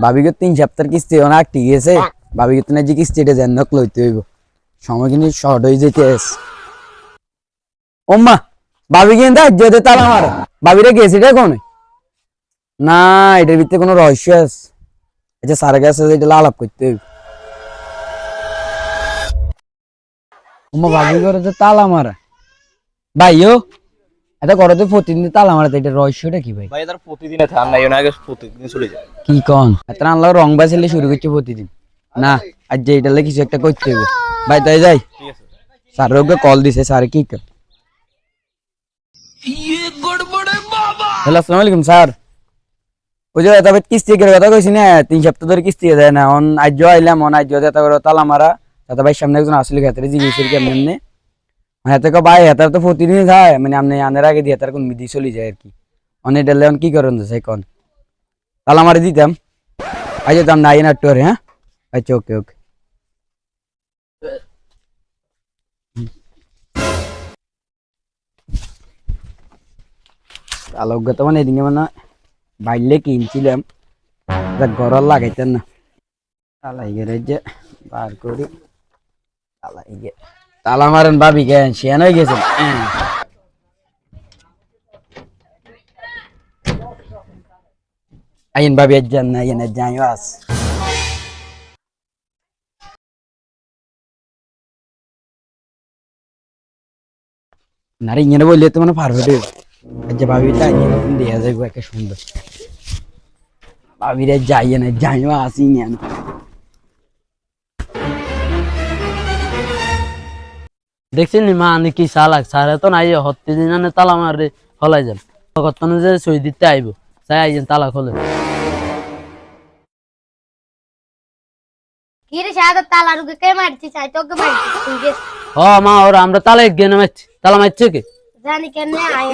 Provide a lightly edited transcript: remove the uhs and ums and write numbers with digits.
ভাবিকে 3 সপ্তাহের কিস্তি অনেক ঠিক আছে। ভাবিকে তো না যে কিস্তিটা যেন লইতে হইব, সময় কিন্তু শর্ট হয়ে যেতে আছে। ওম্মা ভাবি কিন্তু যদি তালা মারে, ভাবিরা গেছে এটা কোন না, এটার ভিতরে কোনো রহস্য আছে। আচ্ছা স্যারের কাছে এটা আলাপ করতে হইব। ওম্মা ভাবি করে তো তালা মারা ভাইও, এটা করে তো প্রতিদিন তালা মারা, এটা রহস্যটা কি ভাই? ভাই তার প্রতিদিনে থান না এর আগে প্রতিদিন চলে যায়। কি কন এত আল্লাহ রং বাজিলে শুরু করছে প্রতিদিন না, আজ যে এটা কিছু একটা করতে হইব ভাই। তাই যাই, ঠিক আছে স্যার ওকে কল দিছে, স্যার কি কর। হ্যালো আসসালামু আলাইকুম স্যার। ওই যে তবে কিস্তি করে কথা কইছি না, 3 সপ্তাহ ধরে কিস্তি দেয় না। অন আজ আইলাম, অন আজ যেতে করে তালা মারা। দাদা ভাই সামনে একজন আসলে খেতে জিজ্ঞেস কেমন এমনি, হ্যাঁ তো ভাই হেতার তো প্রতিদিন যায়, মানে আপনি আনের আগে দিয়ে তার কোন বিধি চলে যায় আর কি। অনেক ডেলে কি করেন যাই কন, তালা মারি দিতাম। আজ যেতাম না একটু আর, হ্যাঁ আচ্ছা ওকে ওকে। আলোকগত মানে এদিকে মানে বাইলে কিনছিলাম, গরম লাগাইতেন না। তালাই গেলে যে বার করি, তালাই গে তালা মারেন ভাবি কেন শিয়ান হয়ে গেছেন। আইন ভাবি যান না, আইন যাইও আস নারে ইങ്ങനെ বললে তো মানে পারবে। আচ্ছা ভাবিটা দেয়া যাইব একটা সুন্দর, ভাবিরে যাইয়ে না যাইও আসি নেন। দেখছেন নি মা আনি কি চালাক, সারে তো নাই হত্তি দিন তালা মারে হলাই যান কতক্ষণ যে সই দিতে আইব, চাই আইয়েন তালা খোলে। কি রে শাহাদাত, তালা রুকে কে মারছিস? আই তোকে মারছিস তুই গেছ হ মা ওরা আমরা তালা গেনে মারছি, তালা মারছে কে জানি কেন আয়